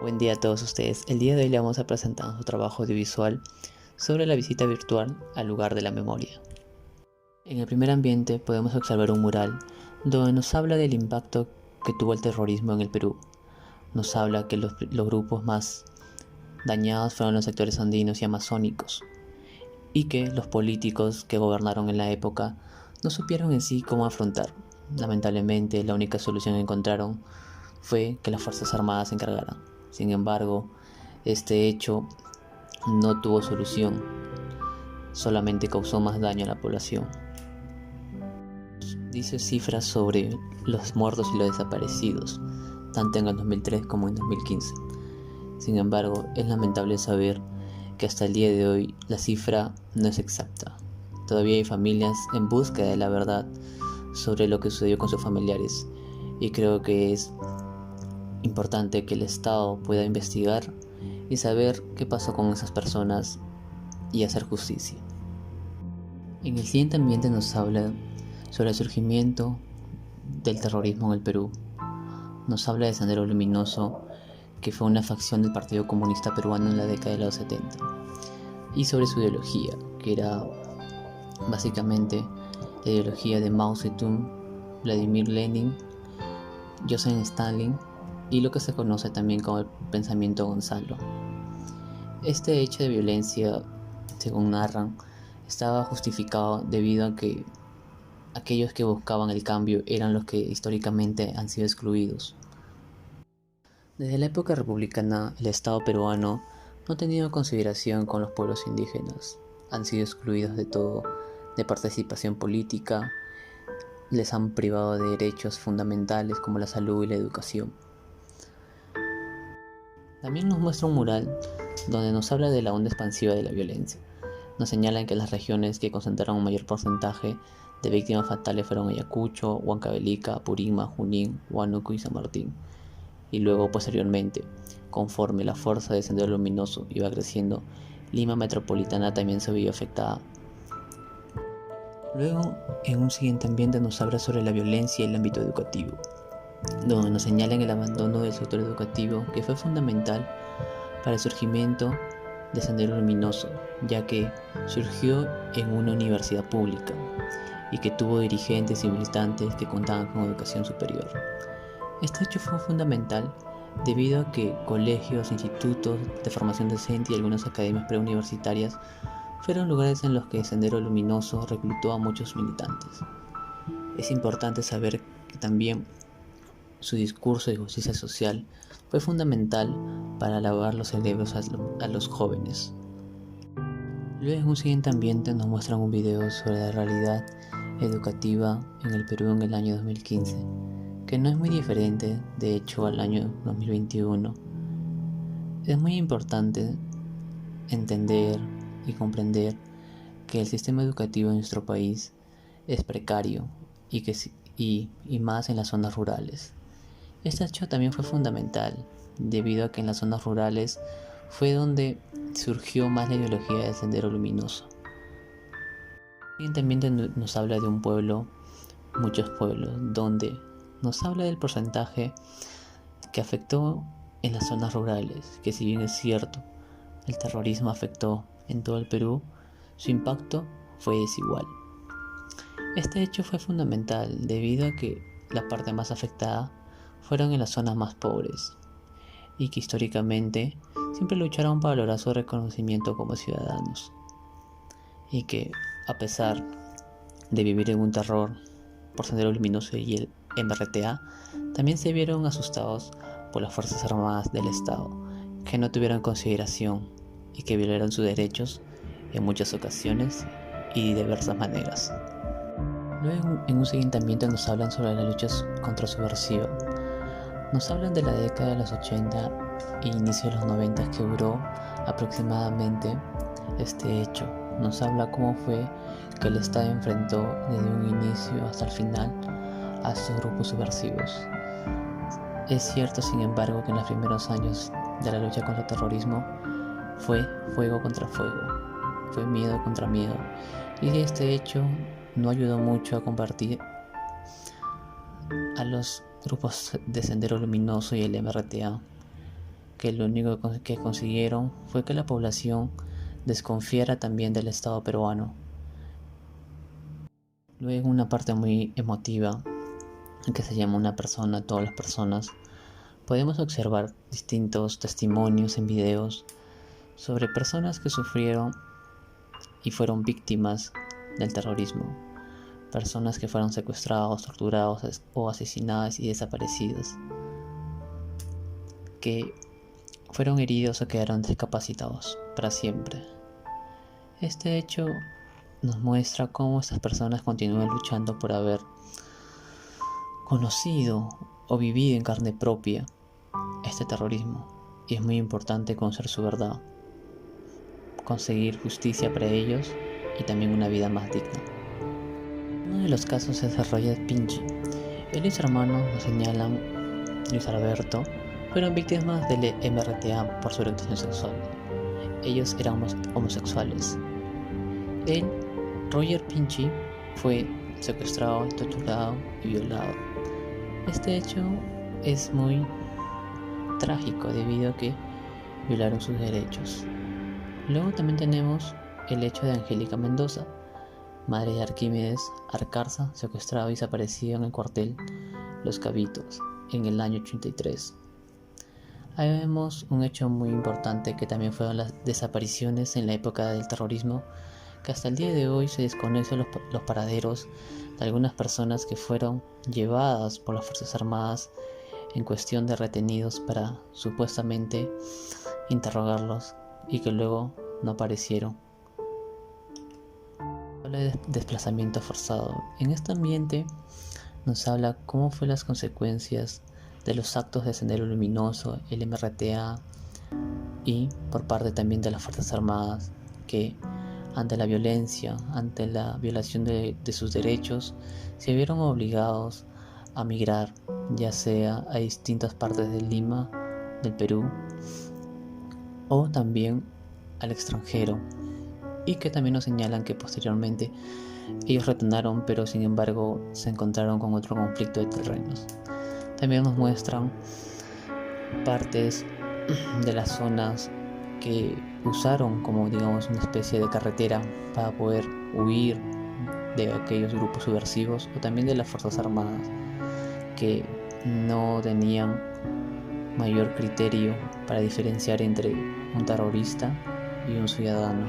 Buen día a todos ustedes. El día de hoy le vamos a presentar nuestro trabajo audiovisual sobre la visita virtual al lugar de la memoria. En el primer ambiente podemos observar un mural donde nos habla del impacto que tuvo el terrorismo en el Perú. Nos habla que los grupos más dañados fueron los sectores andinos y amazónicos, y que los políticos que gobernaron en la época no supieron en sí cómo afrontar. Lamentablemente, la única solución que encontraron fue que las Fuerzas Armadas se encargaran. Sin embargo, este hecho no tuvo solución, solamente causó más daño a la población. Dice cifras sobre los muertos y los desaparecidos, tanto en el 2003 como en 2015. Sin embargo, es lamentable saber que hasta el día de hoy la cifra no es exacta. Todavía hay familias en búsqueda de la verdad sobre lo que sucedió con sus familiares, y creo que es importante que el Estado pueda investigar y saber qué pasó con esas personas y hacer justicia. En el siguiente ambiente nos habla sobre el surgimiento del terrorismo en el Perú. Nos habla de Sendero Luminoso, que fue una facción del Partido Comunista Peruano en la década de los 70, y sobre su ideología, que era básicamente la ideología de Mao Zedong, Vladimir Lenin, Joseph Stalin y lo que se conoce también como el pensamiento Gonzalo. Este hecho de violencia, según narran, estaba justificado debido a que aquellos que buscaban el cambio eran los que históricamente han sido excluidos. Desde la época republicana, el Estado peruano no ha tenido consideración con los pueblos indígenas. Han sido excluidos de todo, de participación política, les han privado de derechos fundamentales como la salud y la educación. También nos muestra un mural donde nos habla de la onda expansiva de la violencia. Nos señalan que las regiones que concentraron un mayor porcentaje de víctimas fatales fueron Ayacucho, Huancavelica, Purímac, Junín, Huánuco y San Martín. Y luego, posteriormente, conforme la fuerza de Sendero Luminoso iba creciendo, Lima Metropolitana también se vio afectada. Luego, en un siguiente ambiente nos habla sobre la violencia y el ámbito educativo, donde nos señalan el abandono del sector educativo que fue fundamental para el surgimiento de Sendero Luminoso, ya que surgió en una universidad pública y que tuvo dirigentes y militantes que contaban con educación superior. Este hecho fue fundamental debido a que colegios, institutos de formación docente y algunas academias preuniversitarias fueron lugares en los que Sendero Luminoso reclutó a muchos militantes. Es importante saber que también su discurso de justicia social fue fundamental para lavar los cerebros a los jóvenes. Luego, en un siguiente ambiente, nos muestran un video sobre la realidad educativa en el Perú en el año 2015, que no es muy diferente, de hecho, al año 2021. Es muy importante entender y comprender que el sistema educativo en nuestro país es precario y más en las zonas rurales. Este hecho también fue fundamental debido a que en las zonas rurales fue donde surgió más la ideología del Sendero Luminoso. Y también nos habla de un pueblo, muchos pueblos, donde nos habla del porcentaje que afectó en las zonas rurales, que si bien es cierto, el terrorismo afectó en todo el Perú, su impacto fue desigual. Este hecho fue fundamental debido a que la parte más afectada fueron en las zonas más pobres y que históricamente siempre lucharon para lograr su reconocimiento como ciudadanos, y que a pesar de vivir en un terror por Sendero Luminoso y el MRTA, también se vieron asustados por las Fuerzas Armadas del Estado, que no tuvieron consideración y que violaron sus derechos en muchas ocasiones y de diversas maneras. Luego, en un siguiente ambiente, nos hablan sobre las luchas contra subversiva. Nos hablan de la década de los 80 e inicio de los 90 que duró aproximadamente este hecho. Nos habla cómo fue que el Estado enfrentó desde un inicio hasta el final a estos grupos subversivos. Es cierto, sin embargo, que en los primeros años de la lucha contra el terrorismo fue fuego contra fuego, fue miedo contra miedo, y este hecho no ayudó mucho a combatir a los grupos de Sendero Luminoso y el MRTA, que lo único que consiguieron fue que la población desconfiara también del Estado peruano. Luego, una parte muy emotiva, que se llama Una persona, todas las personas, podemos observar distintos testimonios en videos sobre personas que sufrieron y fueron víctimas del terrorismo, personas que fueron secuestrados, torturados o asesinadas y desaparecidas, que fueron heridos o quedaron discapacitados para siempre. Este hecho nos muestra cómo estas personas continúan luchando por haber conocido o vivido en carne propia este terrorismo, y es muy importante conocer su verdad, conseguir justicia para ellos y también una vida más digna. Uno de los casos es de Roger Pinchi. Él y su hermano, nos señalan, Luis Alberto, fueron víctimas del MRTA por su orientación sexual. Ellos eran homosexuales. Él, Roger Pinchi, fue secuestrado, torturado y violado. Este hecho es muy trágico debido a que violaron sus derechos. Luego también tenemos el hecho de Angélica Mendoza, madre de Arquímedes Arcarza, secuestrado y desaparecido en el cuartel Los Cabitos en el año 83. Ahí vemos un hecho muy importante que también fueron las desapariciones en la época del terrorismo, que hasta el día de hoy se desconocen los paraderos de algunas personas que fueron llevadas por las Fuerzas Armadas en cuestión de retenidos para supuestamente interrogarlos y que luego no aparecieron. Habla de desplazamiento forzado. En este ambiente nos habla cómo fue las consecuencias de los actos de Sendero Luminoso, el MRTA y por parte también de las Fuerzas Armadas, que ante la violencia, ante la violación de sus derechos, se vieron obligados a migrar, ya sea a distintas partes de Lima, del Perú, o también al extranjero, y que también nos señalan que posteriormente ellos retornaron, pero sin embargo se encontraron con otro conflicto de terrenos. También nos muestran partes de las zonas que usaron como, digamos, una especie de carretera para poder huir de aquellos grupos subversivos, o también de las Fuerzas Armadas, que no tenían mayor criterio para diferenciar entre un terrorista y un ciudadano.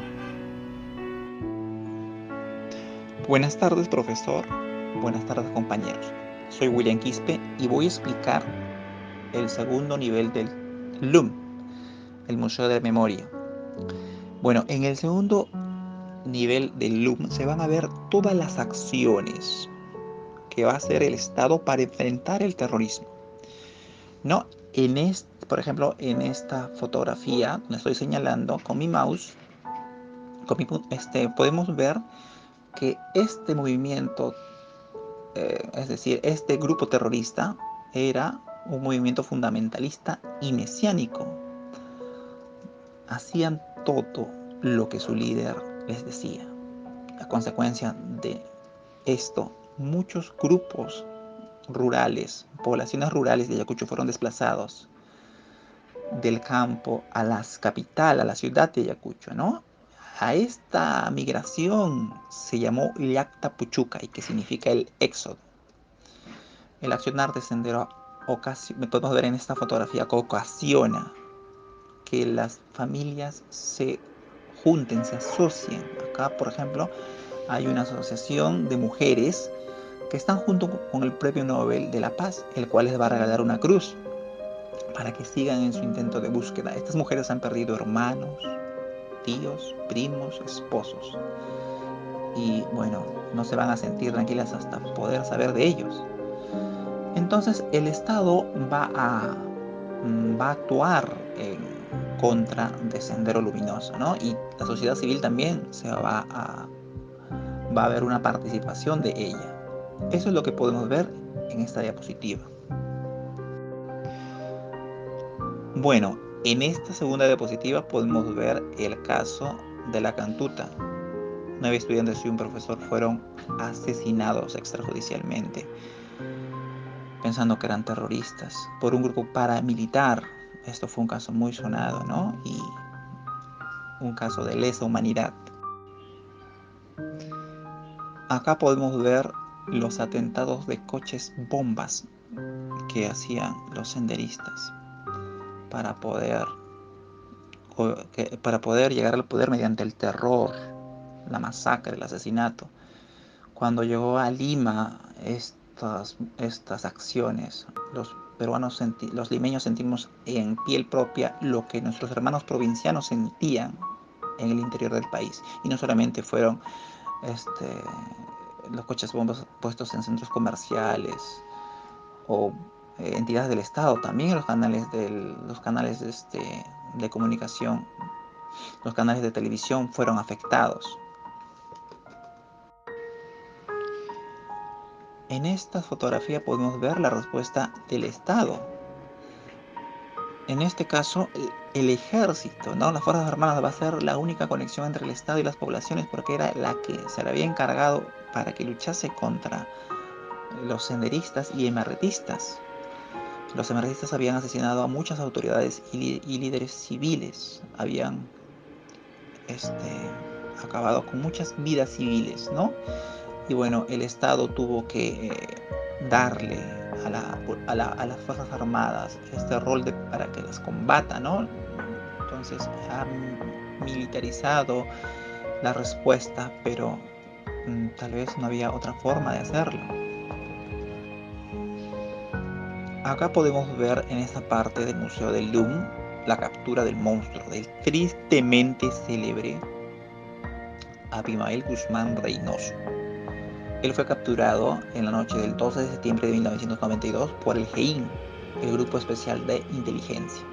Buenas tardes, profesor. Buenas tardes, compañeros. Soy William Quispe y voy a explicar el segundo nivel del LUM, el Museo de la Memoria. Bueno, en el segundo nivel del LUM se van a ver todas las acciones que va a hacer el Estado para enfrentar el terrorismo. ¿No? Por ejemplo, en esta fotografía donde estoy señalando con mi mouse, podemos ver que este movimiento, es decir, este grupo terrorista era un movimiento fundamentalista y mesiánico. Hacían todo lo que su líder les decía. A consecuencia de esto, muchos grupos rurales, poblaciones rurales de Ayacucho fueron desplazados del campo a la capital, a la ciudad de Ayacucho, ¿no? A esta migración se llamó Llacta Puchucay, que significa el éxodo. El accionar de Sendero podemos ver en esta fotografía que ocasiona que las familias se junten, se asocien. Acá, por ejemplo, hay una asociación de mujeres que están junto con el Premio Nobel de la Paz, el cual les va a regalar una cruz para que sigan en su intento de búsqueda. Estas mujeres han perdido hermanos, tíos, primos, esposos. Y bueno, no se van a sentir tranquilas hasta poder saber de ellos. Entonces el Estado va a actuar en contra de Sendero Luminoso, ¿no? Y la sociedad civil también va a haber una participación de ella. Eso es lo que podemos ver en esta diapositiva. Bueno, en esta segunda diapositiva podemos ver el caso de la Cantuta. 9 estudiantes y un profesor fueron asesinados extrajudicialmente, pensando que eran terroristas, por un grupo paramilitar Esto fue un caso muy sonado, ¿no? Y un caso de lesa humanidad. Acá podemos ver los atentados de coches bombas que hacían los senderistas para poder llegar al poder mediante el terror, la masacre, el asesinato. Cuando llegó a Lima estas acciones, los peruanos, los limeños sentimos en piel propia lo que nuestros hermanos provincianos sentían en el interior del país. Y no solamente fueron los coches bombas puestos en centros comerciales o entidades del Estado, también los canales de comunicación, los canales de televisión fueron afectados. En esta fotografía podemos ver la respuesta del Estado. En este caso, el ejército, ¿no? Las Fuerzas Armadas va a ser la única conexión entre el Estado y las poblaciones, porque era la que se le había encargado para que luchase contra los senderistas y emerretistas. Los emerretistas habían asesinado a muchas autoridades y líderes civiles, habían acabado con muchas vidas civiles, ¿no? Y bueno, el Estado tuvo que darle a las Fuerzas Armadas este rol para que las combata, ¿no? Entonces ha militarizado la respuesta, pero tal vez no había otra forma de hacerlo. Acá podemos ver en esta parte del Museo del LUM la captura del monstruo, del tristemente célebre Abimael Guzmán Reynoso. Él fue capturado en la noche del 12 de septiembre de 1992 por el GEIN, el Grupo Especial de Inteligencia.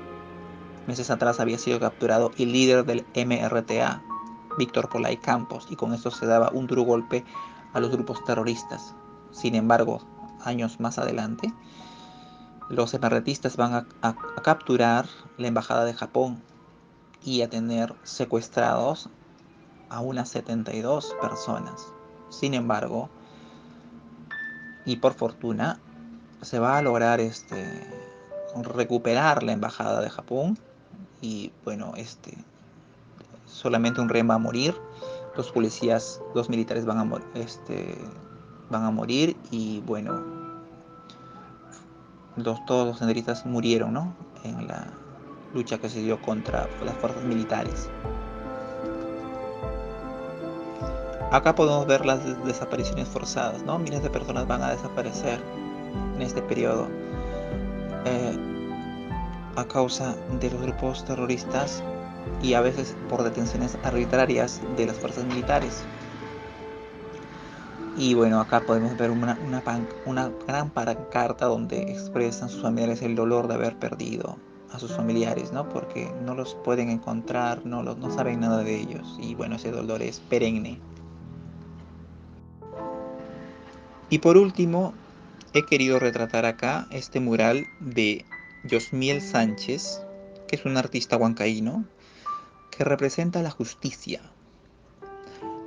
Meses atrás había sido capturado el líder del MRTA, Víctor Polay Campos, y con esto se daba un duro golpe a los grupos terroristas. Sin embargo, años más adelante, los MRTistas van a capturar la embajada de Japón y a tener secuestrados a unas 72 personas. Sin embargo, y por fortuna, se va a lograr recuperar la embajada de Japón y bueno, solamente un rehén va a morir, los policías, los militares van a morir y bueno, todos los senderistas murieron, ¿no? En la lucha que se dio contra las fuerzas militares. Acá podemos ver las desapariciones forzadas, ¿no? Miles de personas van a desaparecer en este periodo a causa de los grupos terroristas y a veces por detenciones arbitrarias de las fuerzas militares. Y bueno, acá podemos ver una gran pancarta donde expresan sus familiares el dolor de haber perdido a sus familiares, ¿no? Porque no los pueden encontrar, no saben nada de ellos. Y bueno, ese dolor es perenne. Y por último, he querido retratar acá este mural de Yosmiel Sánchez, que es un artista huancaíno, que representa la justicia.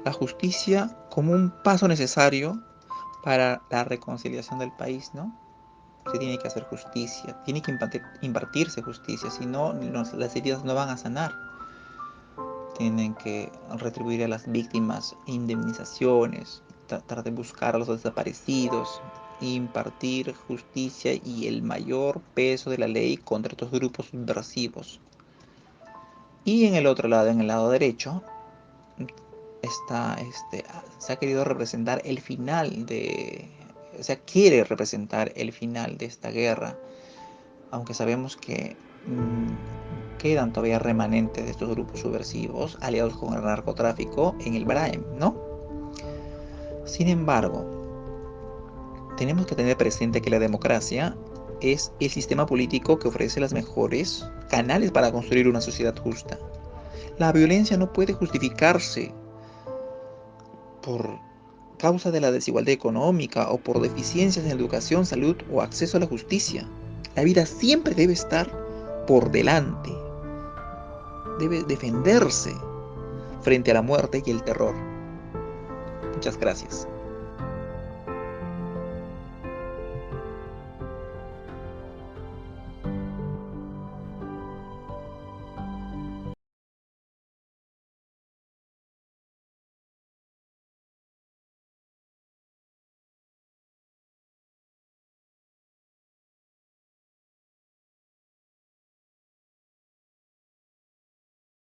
La justicia como un paso necesario para la reconciliación del país, ¿no? Se tiene que hacer justicia, tiene que impartirse justicia, si no, las heridas no van a sanar. Tienen que retribuir a las víctimas indemnizaciones, tratar de buscar a los desaparecidos, impartir justicia y el mayor peso de la ley contra estos grupos subversivos. Y en el otro lado, en el lado derecho, se ha querido representar el final quiere representar el final de esta guerra, aunque sabemos que quedan todavía remanentes de estos grupos subversivos aliados con el narcotráfico en el Braem, ¿no? Sin embargo, tenemos que tener presente que la democracia es el sistema político que ofrece los mejores canales para construir una sociedad justa. La violencia no puede justificarse por causa de la desigualdad económica o por deficiencias en educación, salud o acceso a la justicia. La vida siempre debe estar por delante, debe defenderse frente a la muerte y el terror. Muchas gracias.